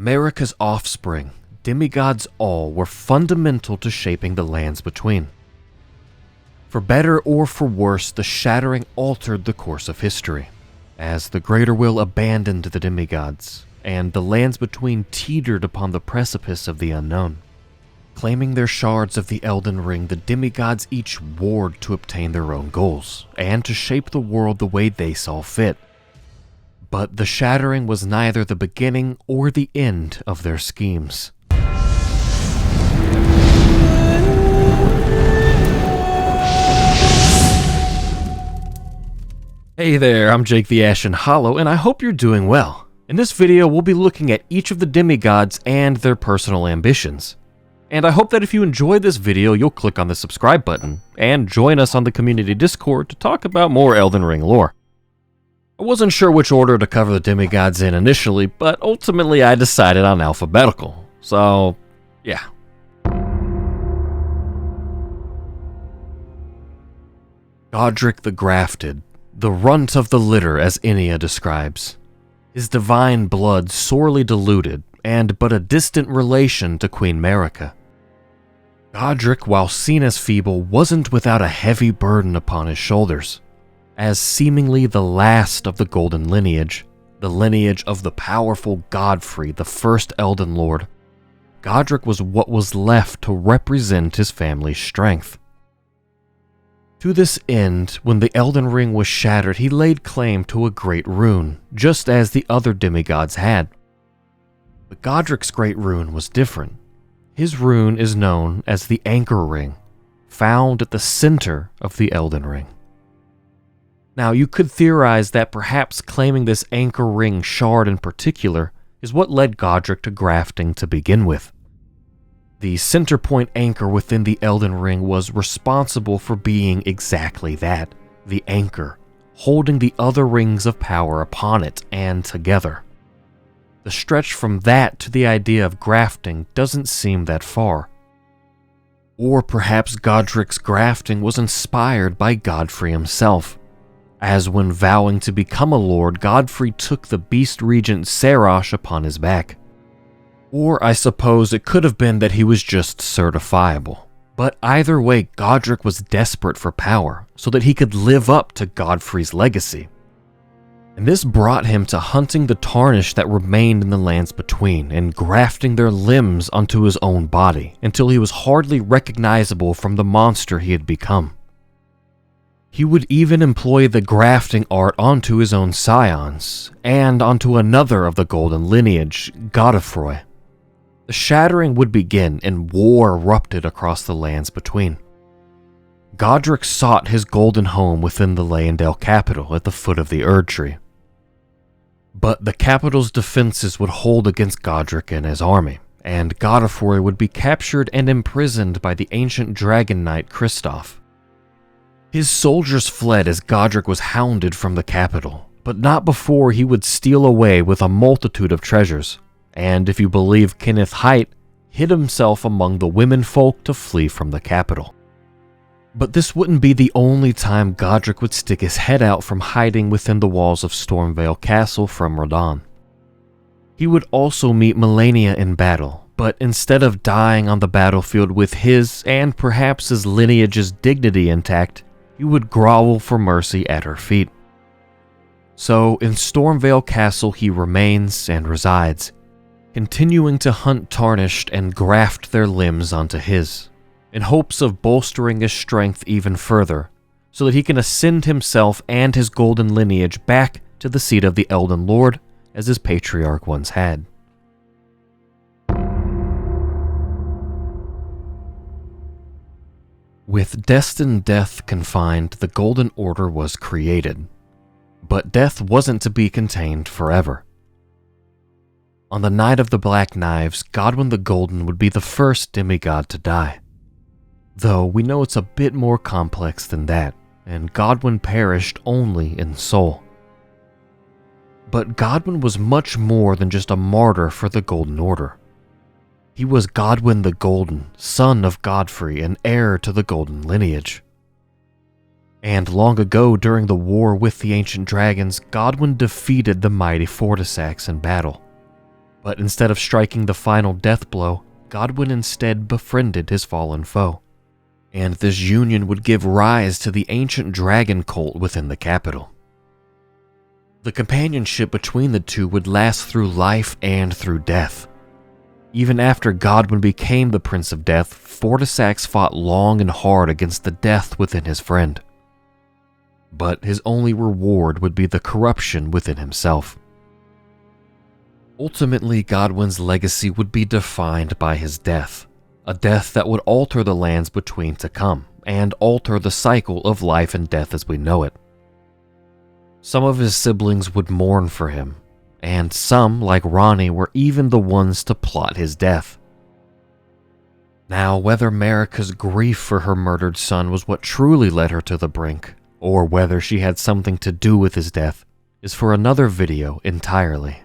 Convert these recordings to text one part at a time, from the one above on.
Marika's offspring, demigods all, were fundamental to shaping the lands between. For better or for worse, the Shattering altered the course of history, as the Greater Will abandoned the demigods, and the lands between teetered upon the precipice of the unknown. Claiming their shards of the Elden Ring, the demigods each warred to obtain their own goals, and to shape the world the way they saw fit. But the Shattering was neither the beginning or the end of their schemes. Hey there, I'm Jake the Ashen Hollow, and I hope you're doing well. In this video, we'll be looking at each of the demigods and their personal ambitions. And I hope that if you enjoyed this video, you'll click on the subscribe button, and join us on the community Discord to talk about more Elden Ring lore. I wasn't sure which order to cover the demigods in initially, but ultimately I decided on alphabetical, so yeah. Godrick the Grafted, the runt of the litter as Enya describes. His divine blood sorely diluted, and but a distant relation to Queen Marika. Godrick, while seen as feeble, wasn't without a heavy burden upon his shoulders. As seemingly the last of the Golden lineage, the lineage of the powerful Godfrey, the first Elden Lord, Godrick was what was left to represent his family's strength. To this end, when the Elden Ring was shattered, he laid claim to a great rune, just as the other demigods had. But Godrick's great rune was different. His rune is known as the Anchor Ring, found at the center of the Elden Ring. Now, you could theorize that perhaps claiming this Anchor Ring shard in particular is what led Godrick to grafting to begin with. The center point anchor within the Elden Ring was responsible for being exactly that, the anchor, holding the other rings of power upon it and together. The stretch from that to the idea of grafting doesn't seem that far. Or perhaps Godrick's grafting was inspired by Godfrey himself, as when vowing to become a lord, Godfrey took the beast regent Serash upon his back. Or I suppose it could have been that he was just certifiable. But either way, Godrick was desperate for power, so that he could live up to Godfrey's legacy. And this brought him to hunting the tarnished that remained in the lands between, and grafting their limbs onto his own body, until he was hardly recognizable from the monster he had become. He would even employ the grafting art onto his own scions, and onto another of the Golden lineage, Godfrey. The Shattering would begin, and war erupted across the lands between. Godrick sought his golden home within the Leyendell capital at the foot of the Erdtree. But the capital's defenses would hold against Godrick and his army, and Godfrey would be captured and imprisoned by the ancient dragon knight Kristoff. His soldiers fled as Godrick was hounded from the capital, but not before he would steal away with a multitude of treasures, and if you believe Kenneth Haidt, hid himself among the womenfolk to flee from the capital. But this wouldn't be the only time Godrick would stick his head out from hiding within the walls of Stormveil Castle from Radahn. He would also meet Malenia in battle, but instead of dying on the battlefield with his and perhaps his lineage's dignity intact, he would grovel for mercy at her feet. So in Stormveil Castle he remains and resides, continuing to hunt tarnished and graft their limbs onto his, in hopes of bolstering his strength even further, so that he can ascend himself and his golden lineage back to the seat of the Elden Lord as his patriarch once had. With destined death confined, the Golden Order was created, but death wasn't to be contained forever. On the night of the Black Knives, Godwyn the Golden would be the first demigod to die. Though we know it's a bit more complex than that, and Godwyn perished only in soul. But Godwyn was much more than just a martyr for the Golden Order. He was Godwyn the Golden, son of Godfrey and heir to the Golden lineage. And long ago, during the war with the ancient dragons, Godwyn defeated the mighty Fortisax in battle. But instead of striking the final death blow, Godwyn instead befriended his fallen foe, and this union would give rise to the ancient dragon cult within the capital. The companionship between the two would last through life and through death. Even after Godwyn became the Prince of Death, Fortisax fought long and hard against the death within his friend. But his only reward would be the corruption within himself. Ultimately, Godwyn's legacy would be defined by his death, a death that would alter the lands between to come, and alter the cycle of life and death as we know it. Some of his siblings would mourn for him, and some, like Ranni, were even the ones to plot his death. Now, whether Marika's grief for her murdered son was what truly led her to the brink, or whether she had something to do with his death, is for another video entirely.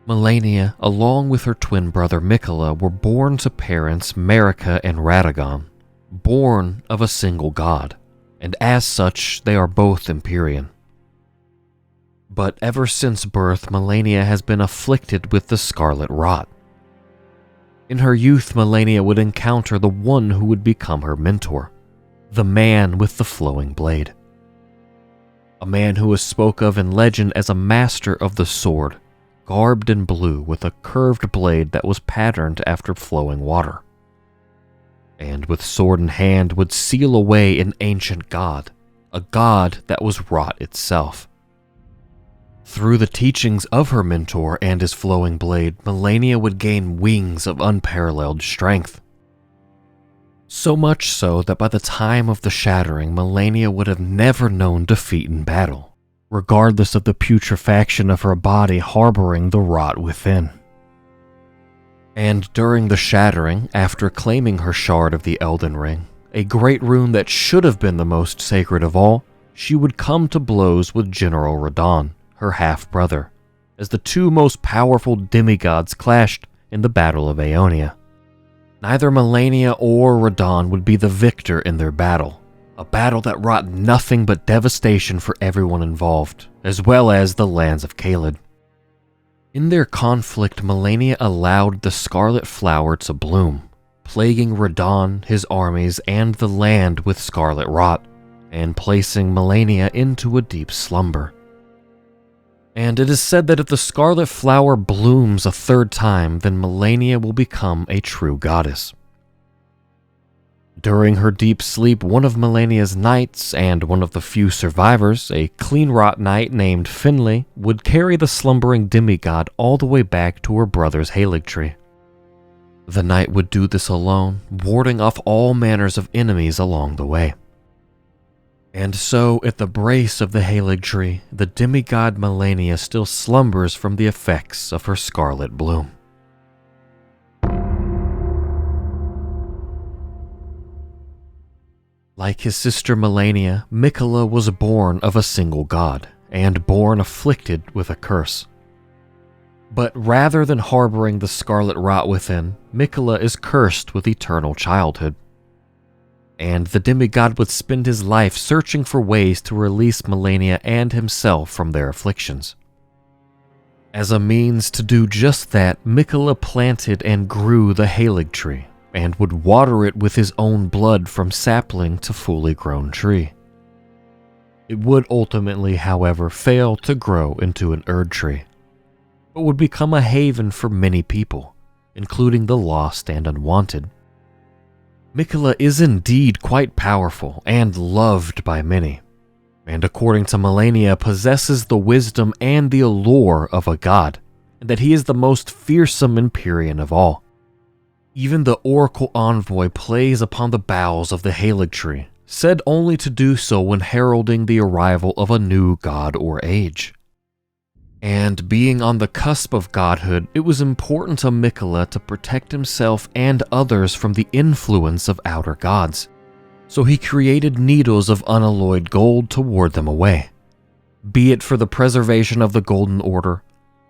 Malenia, along with her twin brother Miquella, were born to parents Marika and Radahn, born of a single god, and as such, they are both Empyrean. But ever since birth, Malenia has been afflicted with the Scarlet Rot. In her youth, Malenia would encounter the one who would become her mentor, the man with the flowing blade. A man who is spoke of in legend as a master of the sword, garbed in blue with a curved blade that was patterned after flowing water, and with sword in hand would seal away an ancient god, a god that was rot itself. Through the teachings of her mentor and his flowing blade, Malenia would gain wings of unparalleled strength. So much so that by the time of the Shattering, Malenia would have never known defeat in battle, regardless of the putrefaction of her body harboring the rot within. And during the Shattering, after claiming her shard of the Elden Ring, a great rune that should have been the most sacred of all, she would come to blows with General Radahn, her half-brother, as the two most powerful demigods clashed in the Battle of Aeonia. Neither Malenia or Radahn would be the victor in their battle, a battle that wrought nothing but devastation for everyone involved, as well as the lands of Caelid. In their conflict, Malenia allowed the Scarlet Flower to bloom, plaguing Radahn, his armies, and the land with scarlet rot, and placing Malenia into a deep slumber. And it is said that if the Scarlet Flower blooms a third time, then Malenia will become a true goddess. During her deep sleep, one of Malenia's knights, and one of the few survivors, a clean-rot knight named Finlay, would carry the slumbering demigod all the way back to her brother's Haligtree. The knight would do this alone, warding off all manners of enemies along the way. And so, at the brace of the Haligtree, the demigod Malenia still slumbers from the effects of her scarlet bloom. Like his sister Malenia, Miquella was born of a single god, and born afflicted with a curse. But rather than harboring the scarlet rot within, Miquella is cursed with eternal childhood. And the demigod would spend his life searching for ways to release Malenia and himself from their afflictions. As a means to do just that, Miquella planted and grew the Haligtree, and would water it with his own blood from sapling to fully grown tree. It would ultimately, however, fail to grow into an Erd tree, but would become a haven for many people, including the lost and unwanted. Miquella is indeed quite powerful and loved by many, and according to Malenia possesses the wisdom and the allure of a god, and that he is the most fearsome Empyrean of all. Even the Oracle Envoy plays upon the boughs of the Haligtree, said only to do so when heralding the arrival of a new god or age. And being on the cusp of godhood, it was important to Miquella to protect himself and others from the influence of outer gods, so he created needles of unalloyed gold to ward them away, be it for the preservation of the Golden Order,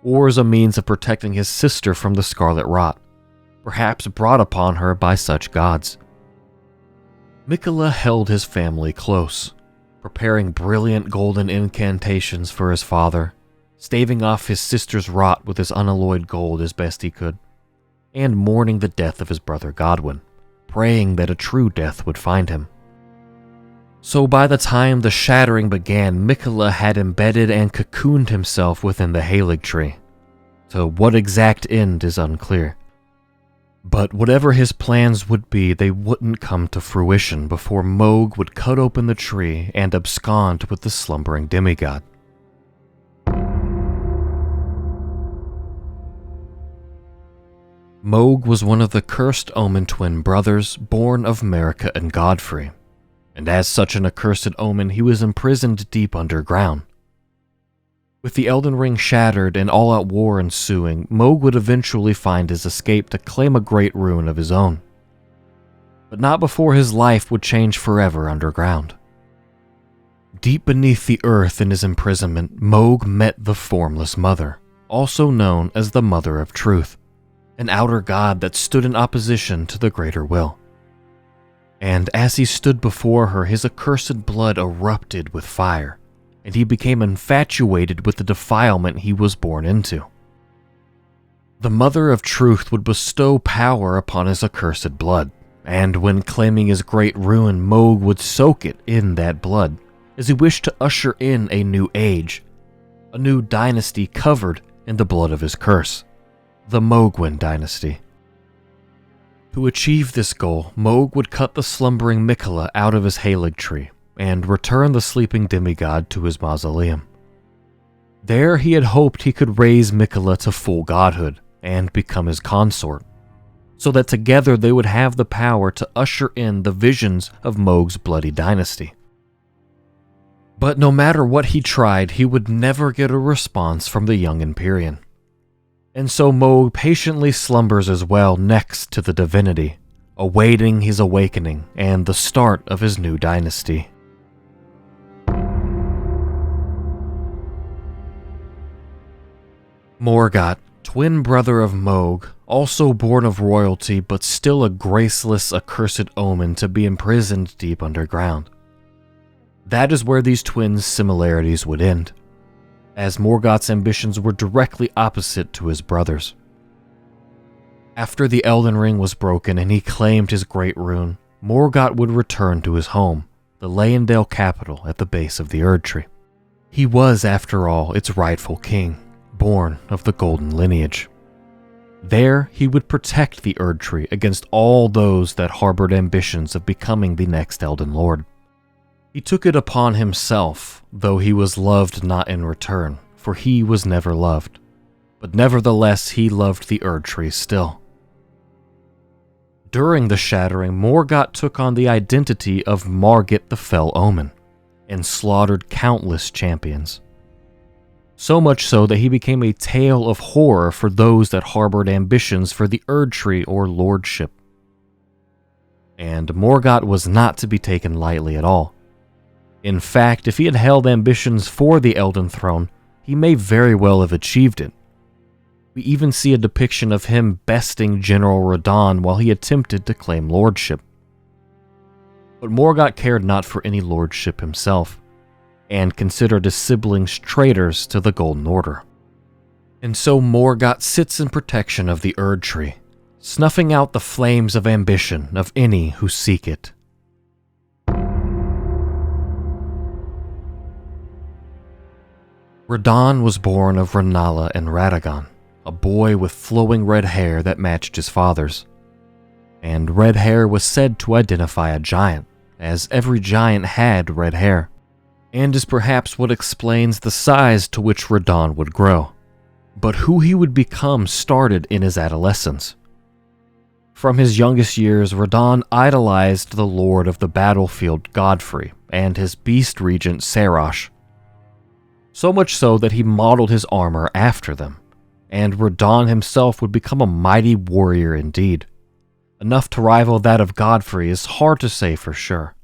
or as a means of protecting his sister from the Scarlet Rot, perhaps brought upon her by such gods. Miquella held his family close, preparing brilliant golden incantations for his father, staving off his sister's rot with his unalloyed gold as best he could, and mourning the death of his brother Godwyn, praying that a true death would find him. So by the time the Shattering began, Miquella had embedded and cocooned himself within the Halig tree. To what exact end is unclear. But whatever his plans would be, they wouldn't come to fruition before Mohg would cut open the tree and abscond with the slumbering demigod. Mohg was one of the cursed Omen twin brothers born of Marika and Godfrey, and as such an accursed Omen, he was imprisoned deep underground. With the Elden Ring shattered and all-out war ensuing, Mohg would eventually find his escape to claim a great ruin of his own. But not before his life would change forever underground. Deep beneath the earth in his imprisonment, Mohg met the Formless Mother, also known as the Mother of Truth, an outer god that stood in opposition to the greater will. And as he stood before her, his accursed blood erupted with fire, and he became infatuated with the defilement he was born into. The Mother of Truth would bestow power upon his accursed blood, and when claiming his great ruin, Mohg would soak it in that blood, as he wished to usher in a new age, a new dynasty covered in the blood of his curse, the Mohgwyn dynasty. To achieve this goal, Mohg would cut the slumbering Miquella out of his Halig tree and return the sleeping demigod to his mausoleum. There he had hoped he could raise Miquella to full godhood and become his consort, so that together they would have the power to usher in the visions of Mohg's bloody dynasty. But no matter what he tried, he would never get a response from the young Empyrean. And so Mohg patiently slumbers as well next to the divinity, awaiting his awakening and the start of his new dynasty. Morgott, twin brother of Mohg, also born of royalty but still a graceless, accursed Omen to be imprisoned deep underground. That is where these twins' similarities would end, as Morgott's ambitions were directly opposite to his brother's. After the Elden Ring was broken and he claimed his great rune, Morgott would return to his home, the Leyendale capital at the base of the Erd Tree. He was, after all, its rightful king, born of the Golden lineage. There, he would protect the Erd Tree against all those that harbored ambitions of becoming the next Elden Lord. He took it upon himself, though he was loved not in return, for he was never loved. But nevertheless, he loved the Erd Tree still. During the Shattering, Morgott took on the identity of Morgott the Fell Omen, and slaughtered countless champions. So much so that he became a tale of horror for those that harbored ambitions for the Erd Tree or lordship. And Morgott was not to be taken lightly at all. In fact, if he had held ambitions for the Elden Throne, he may very well have achieved it. We even see a depiction of him besting General Radahn while he attempted to claim lordship. But Morgott cared not for any lordship himself, and considered his siblings traitors to the Golden Order. And so Morgott sits in protection of the Erd Tree, snuffing out the flames of ambition of any who seek it. Radahn was born of Ranni and Radahn, a boy with flowing red hair that matched his father's. And red hair was said to identify a giant, as every giant had red hair, and is perhaps what explains the size to which Radahn would grow. But who he would become started in his adolescence. From his youngest years, Radahn idolized the lord of the battlefield Godfrey and his beast regent Sarosh. So much so that he modeled his armor after them, and Radahn himself would become a mighty warrior indeed. Enough to rival that of Godfrey is hard to say for sure,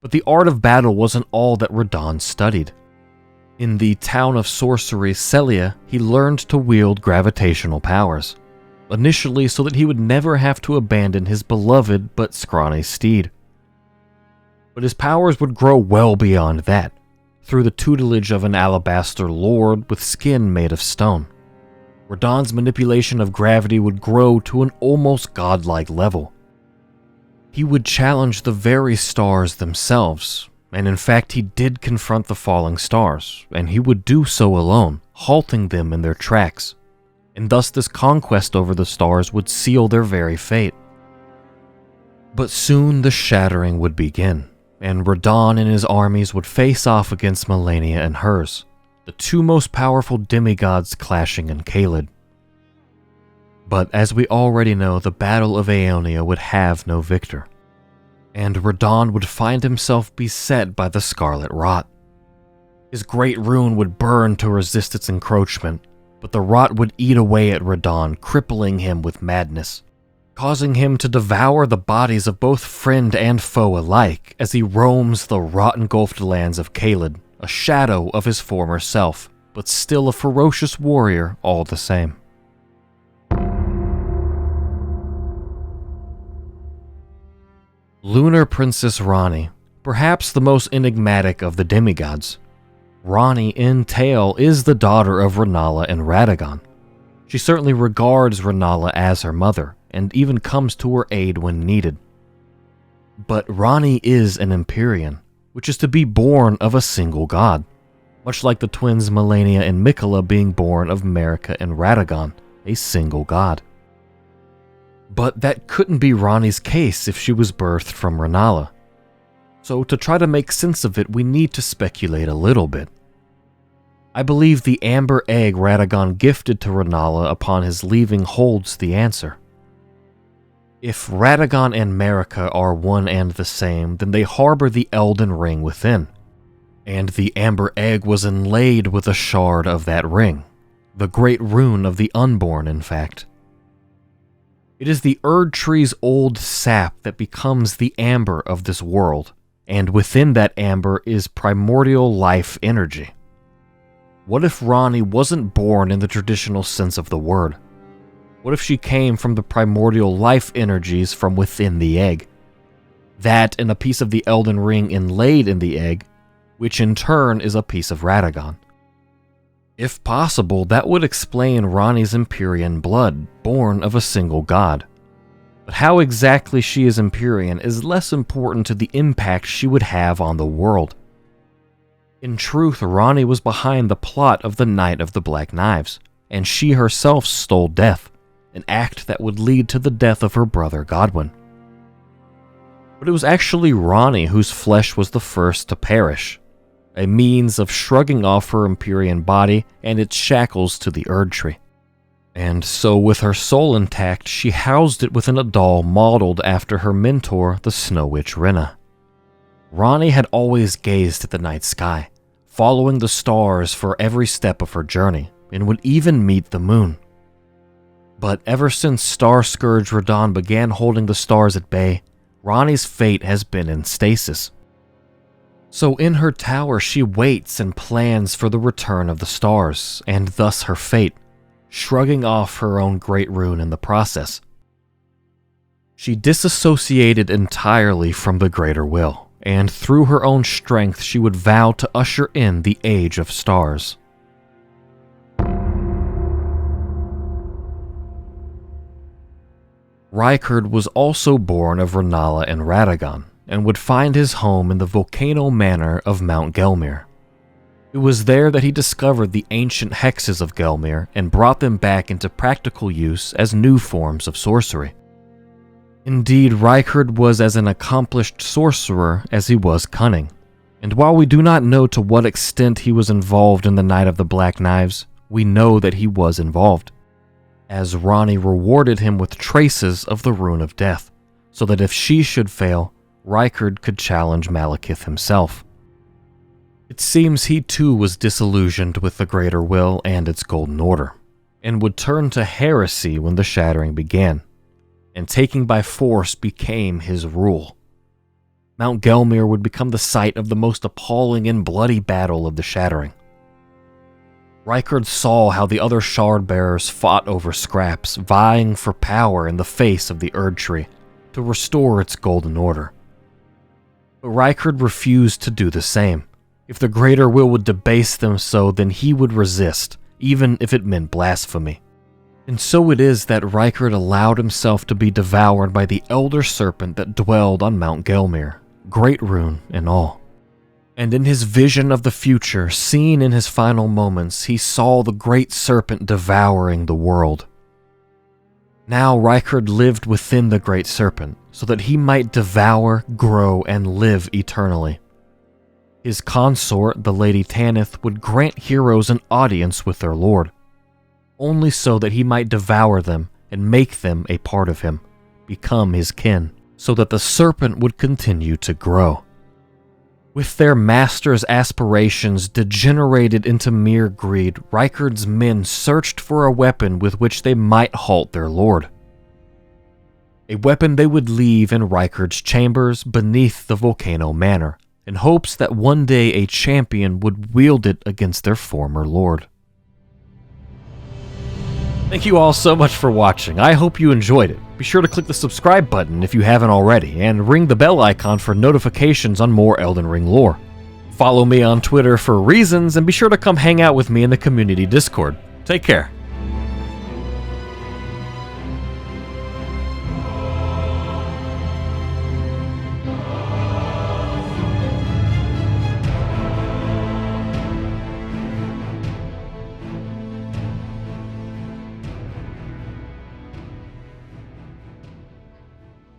but the art of battle wasn't all that Radahn studied. In the town of sorcery Celia, he learned to wield gravitational powers, initially so that he would never have to abandon his beloved but scrawny steed. But his powers would grow well beyond that, through the tutelage of an alabaster lord with skin made of stone. Radahn's manipulation of gravity would grow to an almost godlike level. He would challenge the very stars themselves, and in fact he did confront the falling stars, and he would do so alone, halting them in their tracks. And thus this conquest over the stars would seal their very fate. But soon the Shattering would begin, and Radahn and his armies would face off against Malenia and hers, the two most powerful demigods clashing in Caelid. But as we already know, the Battle of Aeonia would have no victor, and Radahn would find himself beset by the Scarlet Rot. His great rune would burn to resist its encroachment, but the rot would eat away at Radahn, crippling him with madness, causing him to devour the bodies of both friend and foe alike as he roams the rot-engulfed lands of Caelid, a shadow of his former self, but still a ferocious warrior all the same. Lunar Princess Ranni, perhaps the most enigmatic of the demigods. Ranni, in tale, is the daughter of Rennala and Radagon. She certainly regards Rennala as her mother, and even comes to her aid when needed. But Ranni is an Empyrean, which is to be born of a single god, much like the twins Malenia and Miquella being born of Marika and Radagon, a single god. But that couldn't be Ranni's case if she was birthed from Rennala. So to try to make sense of it, we need to speculate a little bit. I believe the amber egg Radagon gifted to Rennala upon his leaving holds the answer. If Radagon and Marika are one and the same, then they harbor the Elden ring within, and the amber egg was inlaid with a shard of that ring, the great rune of the unborn, in fact. It is the Erd tree's old sap that becomes the amber of this world, and within that amber is primordial life energy. What if Ranni wasn't born in the traditional sense of the word? What if she came from the primordial life energies from within the egg? That and a piece of the Elden ring inlaid in the egg, which in turn is a piece of Radagon. If possible, that would explain Ranni's Empyrean blood, born of a single god. But how exactly she is Empyrean is less important to the impact she would have on the world. In truth, Ranni was behind the plot of the Night of the Black Knives, and she herself stole death, an act that would lead to the death of her brother Godwyn. But it was actually Ranni whose flesh was the first to perish, a means of shrugging off her Empyrean body and its shackles to the Erd tree. And so with her soul intact, she housed it within a doll modeled after her mentor, the Snow Witch Renna. Ranni had always gazed at the night sky, following the stars for every step of her journey, and would even meet the moon. But ever since Starscourge Radahn began holding the stars at bay, Ranni's fate has been in stasis. So in her tower she waits and plans for the return of the stars, and thus her fate, shrugging off her own great rune in the process. She disassociated entirely from the greater will, and through her own strength she would vow to usher in the Age of Stars. Rykard was also born of Rennala and Radagon, and would find his home in the volcano manor of Mount Gelmir. It was there that he discovered the ancient hexes of Gelmir and brought them back into practical use as new forms of sorcery. Indeed, Rykard was as an accomplished sorcerer as he was cunning, and while we do not know to what extent he was involved in the Night of the Black Knives, we know that he was involved, as Ranni rewarded him with traces of the Rune of Death, so that if she should fail, Rykard could challenge Malekith himself. It seems he too was disillusioned with the Greater Will and its Golden Order, and would turn to heresy when the Shattering began, and taking by force became his rule. Mount Gelmir would become the site of the most appalling and bloody battle of the Shattering. Rykard saw how the other Shard-bearers fought over scraps, vying for power in the face of the Erd Tree to restore its Golden Order. But Rykard refused to do the same. If the greater will would debase them so, then he would resist, even if it meant blasphemy. And so it is that Rykard allowed himself to be devoured by the elder serpent that dwelled on Mount Gelmir, great rune and all. And in his vision of the future, seen in his final moments, he saw the great serpent devouring the world. Now Rykard lived within the great serpent, so that he might devour, grow, and live eternally. His consort, the Lady Tanith, would grant heroes an audience with their lord, only so that he might devour them and make them a part of him, become his kin, so that the serpent would continue to grow. With their master's aspirations degenerated into mere greed, Rykard's men searched for a weapon with which they might halt their lord. A weapon they would leave in Rykard's chambers beneath the Volcano Manor, in hopes that one day a champion would wield it against their former lord. Thank you all so much for watching. I hope you enjoyed it. Be sure to click the subscribe button if you haven't already, and ring the bell icon for notifications on more Elden Ring lore. Follow me on Twitter for reasons, and be sure to come hang out with me in the community Discord. Take care.